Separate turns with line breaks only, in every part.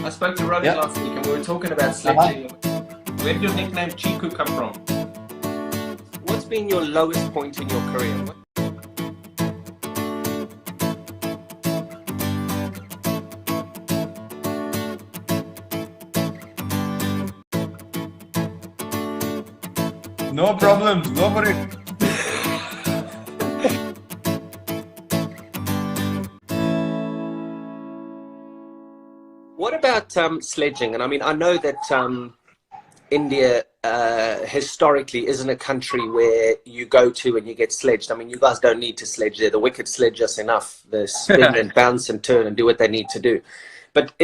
I spoke to Rohit
Yeah.
last week and we were talking about
Uh-huh.
sledging. Where did your nickname Chiku come from?
What's been your lowest point in your career?
No problems. Go for it.
What about sledging? And I mean, I know that India historically isn't a country where you go to and you get sledged. I mean, you guys don't need to sledge there. The wicked sledge us enough. They spin and bounce and turn and do what they need to do. But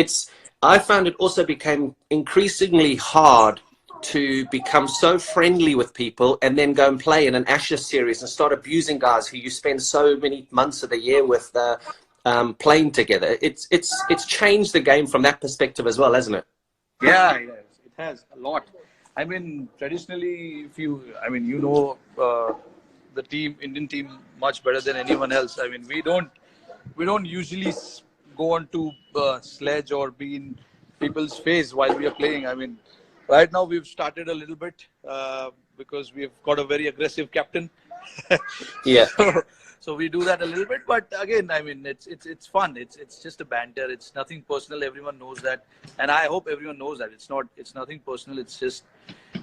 I found it also became increasingly hard to become so friendly with people and then go and play in an Ashes series and start abusing guys who you spend so many months of the year with playing together. It's changed the game from that perspective as well, hasn't it?
Yeah, yes, it has a lot. I mean, traditionally, the Indian team, much better than anyone else. I mean, we don't usually go on to sledge or be in people's face while we are playing. I mean, right now we've started a little bit because we've got a very aggressive captain.
Yeah.
So we do that a little bit, but again, I mean, it's fun. It's just a banter. It's nothing personal. Everyone knows that, and I hope everyone knows that it's nothing personal. It's just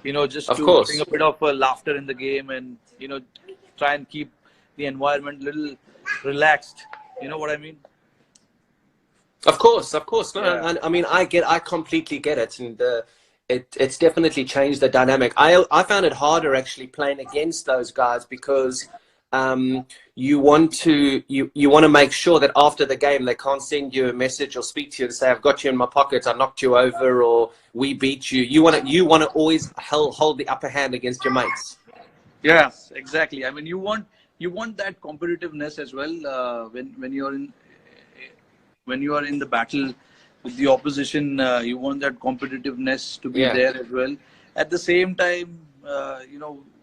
just
Of
to
course.
bring a bit of laughter in the game, and try and keep the environment a little relaxed. You know what I mean?
Of course. No,
Yeah.
I mean, I completely get it, and it's definitely changed the dynamic. I found it harder actually playing against those guys because you want to make sure that after the game they can't send you a message or speak to you and say, "I've got you in my pocket, I knocked you over," or "We beat you." You want to always hold the upper hand against your mates.
Yes, exactly. I mean, you want that competitiveness as well when you are in the battle with the opposition. You want that competitiveness to be
Yeah.
there as well. At the same time,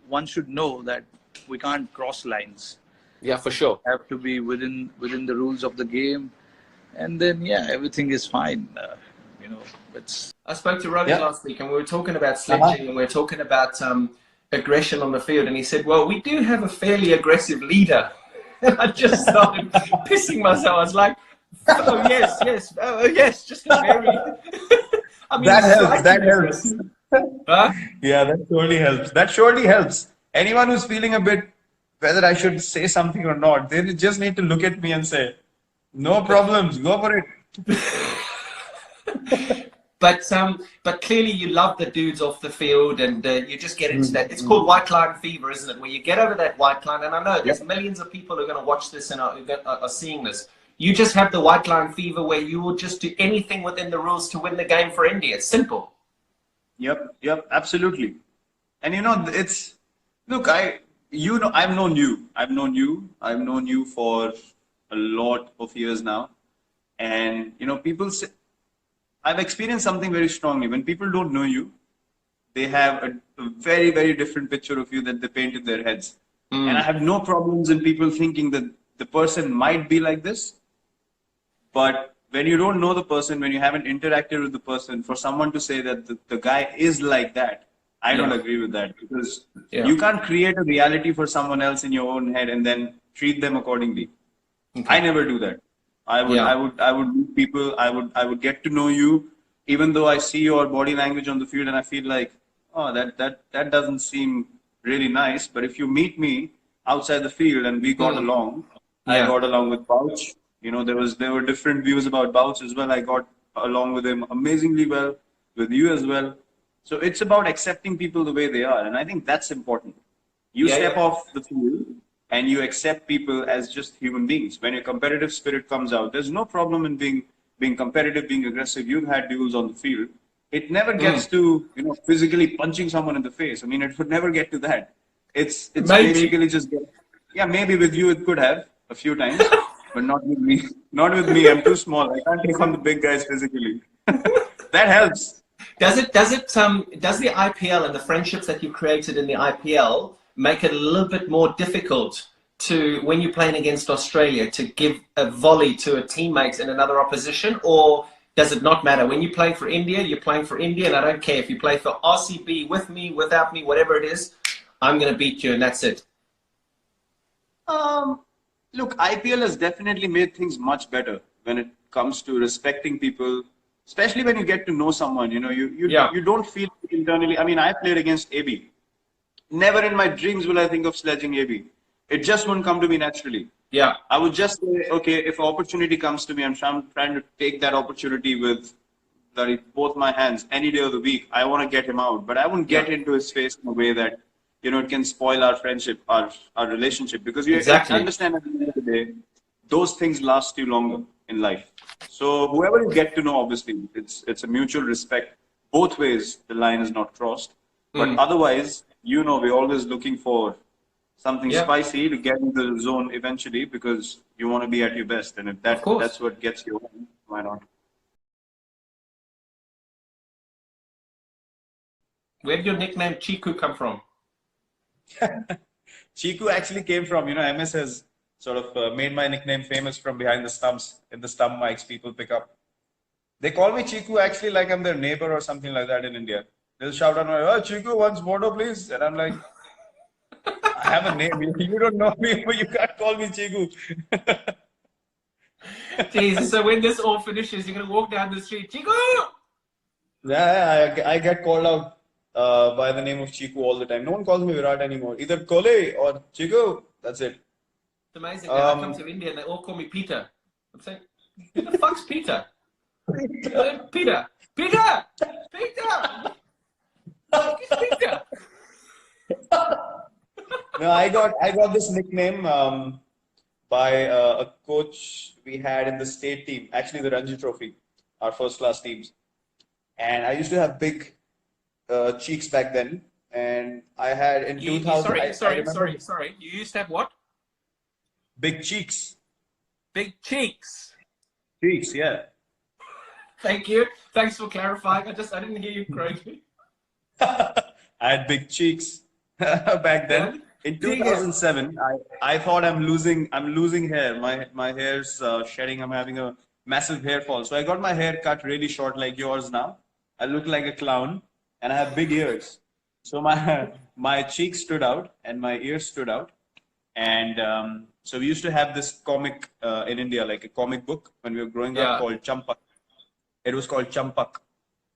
one should know that we can't cross lines.
Yeah, for sure.
Have to be within the rules of the game, and then everything is fine. It's
I spoke to Rohit
Yeah.
last week and we were talking about sledging and we were talking about aggression on the field, and he said, "Well, we do have a fairly aggressive leader." And I just started pissing myself. I was like, "Oh yes, just a very." I mean,
That helps.
slightly
That helps.
aggressive. Huh?
Yeah, that surely helps. That surely helps. Anyone who's feeling a bit whether I should say something or not, they just need to look at me and say, "No problems, go for it."
But clearly you love the dudes off the field, and you just get into that. It's called white line fever, isn't it? Where you get over that white line, and I know there's millions of people who are going to watch this and are seeing this. You just have the white line fever where you will just do anything within the rules to win the game for India. It's simple.
Yep, absolutely. And look, I've known you for a lot of years now, and people say, I've experienced something very strongly. When people don't know you, they have a very, very different picture of you that they paint in their heads. And I have no problems in people thinking that the person might be like this. But when you don't know the person, when you haven't interacted with the person, for someone to say that the guy is like that, I don't agree with that, because you can't create a reality for someone else in your own head and then treat them accordingly. Okay. I never do that. I would meet people. I would get to know you, even though I see your body language on the field and I feel like, oh, that doesn't seem really nice. But if you meet me outside the field and we got along, I got along with Bouch. There were different views about Bouch as well. I got along with him amazingly well, with you as well. So it's about accepting people the way they are, and I think that's important. You step off the field and you accept people as just human beings. When your competitive spirit comes out, there's no problem in being competitive, being aggressive. You've had duels on the field. It never gets to physically punching someone in the face. I mean, it would never get to that. It's basically just maybe with you it could have a few times, but not with me. Not with me. I'm too small. I can't take on the big guys physically. That helps.
Does the IPL and the friendships that you've created in the IPL make it a little bit more difficult to, when you're playing against Australia, to give a volley to a teammate in another opposition, or does it not matter. When you play for India, you're playing for India, and I don't care if you play for RCB, with me, without me, whatever it is, I'm going to beat you, and that's it.
Look, IPL has definitely made things much better when it comes to respecting people, especially when you get to know someone. You know, you don't feel internally. I mean, I played against AB. Never in my dreams will I think of sledging AB. It just won't come to me naturally.
Yeah.
I would just say, okay, if an opportunity comes to me, I'm trying to take that opportunity with both my hands any day of the week. I want to get him out, but I won't get into his face in a way that, you know, it can spoil our friendship, our relationship, because you understand at the end of the day, those things last you longer in life. So whoever you get to know, obviously, it's a mutual respect. Both ways, the line is not crossed. But otherwise, you know, we're always looking for something spicy to get into the zone eventually, because you want to be at your best. And if that's what gets you, why not?
Where did your nickname Chiku come from?
Chiku actually came from, you know, MS has sort of made my nickname famous from behind the stumps. In the stump mics, people pick up. They call me Chiku actually like I'm their neighbor or something like that in India. They'll shout out, "Oh, Chiku, once photo, please." And I'm like, I have a name. You don't know me, but you can't call me Chiku.
Jesus, so when this all finishes, you're going to walk down the street, Chiku!
Yeah, I get called out by the name of Chiku all the time. No one calls me Virat anymore. Either Kohli or Chiku. That's it.
It's amazing that I come to India and they all call me Peter. I'm saying, who the fuck's Peter? Peter! Peter! Peter! Who's Peter?
No, I got this nickname by a coach we had in the state team, actually the Ranji Trophy, our first class teams. And I used to have big cheeks back then. And I had in 2000.
Sorry. You used to have what?
Big cheeks.
Big cheeks.
Cheeks, yeah.
Thank you. Thanks for clarifying. I didn't hear you correctly.
I had big cheeks back then. In 2007, I thought I'm losing hair. My hair's shedding. I'm having a massive hair fall. So I got my hair cut really short, like yours now. I look like a clown, and I have big ears. So my cheeks stood out and my ears stood out. And so we used to have this comic in India, like a comic book when we were growing up, called Champak. It was called Champak.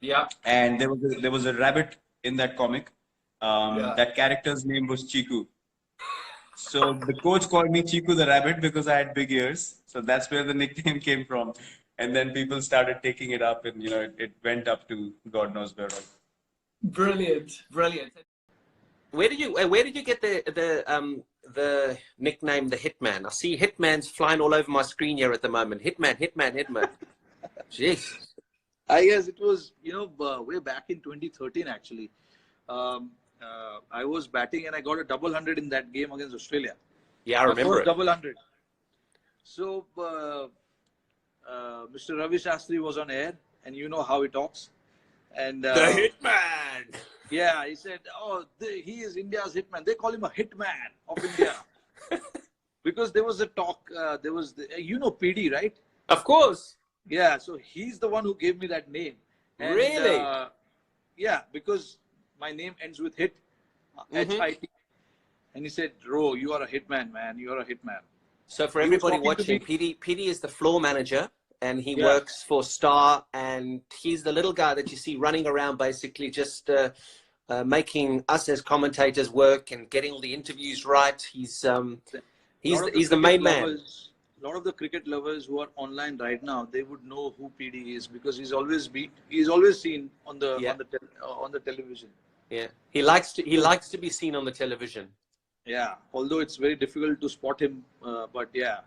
Yeah.
And there was a rabbit in that comic. That character's name was Chiku. So the coach called me Chiku the rabbit because I had big ears. So that's where the nickname came from. And then people started taking it up, and you know, it went up to God knows where.
Brilliant.
Where did you get the nickname the Hitman? I see Hitman's flying all over my screen here at the moment. Hitman. Jeez.
I guess it was, you know, way back in 2013 actually. I was batting and I got a double 100 in that game against Australia.
Yeah, I remember
first
it.
Double 100. So Mr. Ravi Shastri was on air, and you know how he talks. And
the Hitman.
Yeah, he said, "Oh, he is India's hitman. They call him a hitman of India." Because there was a talk. There was you know PD, right?
Of course.
Yeah, so he's the one who gave me that name. And,
really?
Yeah, because my name ends with hit, H-I-T. And he said, "Ro, you are a hitman, man. You are a hitman."
So for everybody watching, PD is the floor manager, and he works for Star, and he's the little guy that you see running around, basically just making us as commentators work and getting all the interviews right. He's the main man.
A lot of the cricket lovers who are online right now, they would know who PD is, because he's always seen on the television.
Yeah, he likes to be seen on the television.
Yeah, although it's very difficult to spot him, but yeah.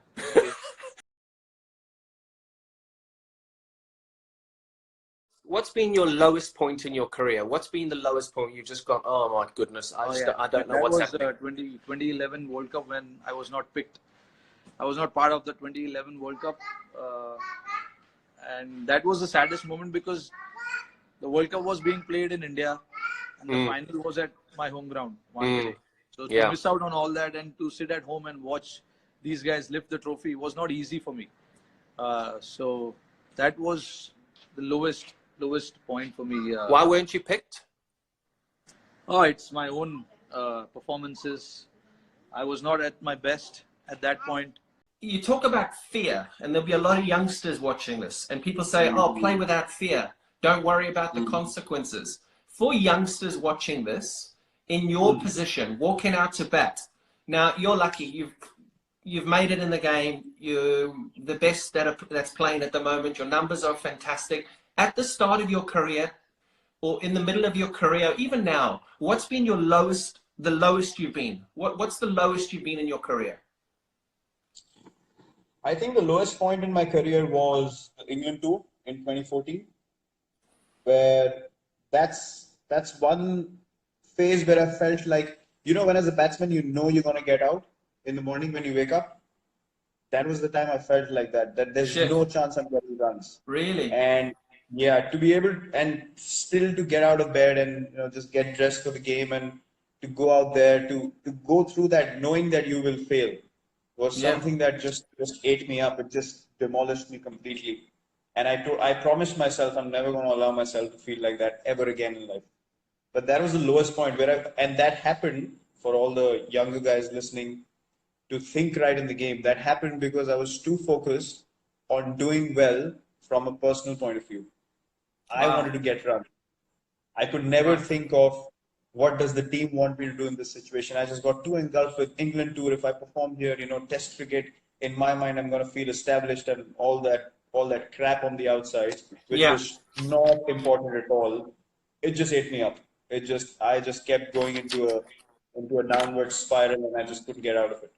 What's been your lowest point in your career? What's been the lowest point you've just gone, oh my goodness, I don't know what's happening?
That was 2011 World Cup when I was not picked. I was not part of the 2011 World Cup. And that was the saddest moment, because the World Cup was being played in India and the final was at my home ground, Wankhede. So to miss out on all that and to sit at home and watch these guys lift the trophy was not easy for me. So that was the lowest point for me.
Why weren't you picked?
Oh, it's my own performances. I was not at my best at that point.
You talk about fear, and there'll be a lot of youngsters watching this, and people say, oh, play without fear. Don't worry about the consequences. For youngsters watching this, in your position, walking out to bat, now you're lucky. You've made it in the game. You're the best that's playing at the moment. Your numbers are fantastic. At the start of your career, or in the middle of your career, even now, what's been your lowest, the lowest you've been? What's the lowest you've been in your career?
I think the lowest point in my career was the England tour in 2014, where that's one phase where I felt like, you know, when as a batsman, you know you're going to get out in the morning when you wake up. That was the time I felt like that there's no chance I'm getting runs.
Really?
And yeah, to be able and still to get out of bed and, you know, just get dressed for the game and to go out there to go through that knowing that you will fail was something that just ate me up. It just demolished me completely. And I promised myself I'm never going to allow myself to feel like that ever again in life. But that was the lowest point and that happened for all the younger guys listening to think right in the game. That happened because I was too focused on doing well from a personal point of view. I wanted to get run. I could never think of what does the team want me to do in this situation. I just got too engulfed with England tour. If I perform here, you know, Test cricket, in my mind, I'm going to feel established and all that crap on the outside, which was not important at all. It just ate me up. I just kept going into a downward spiral, and I just couldn't get out of it.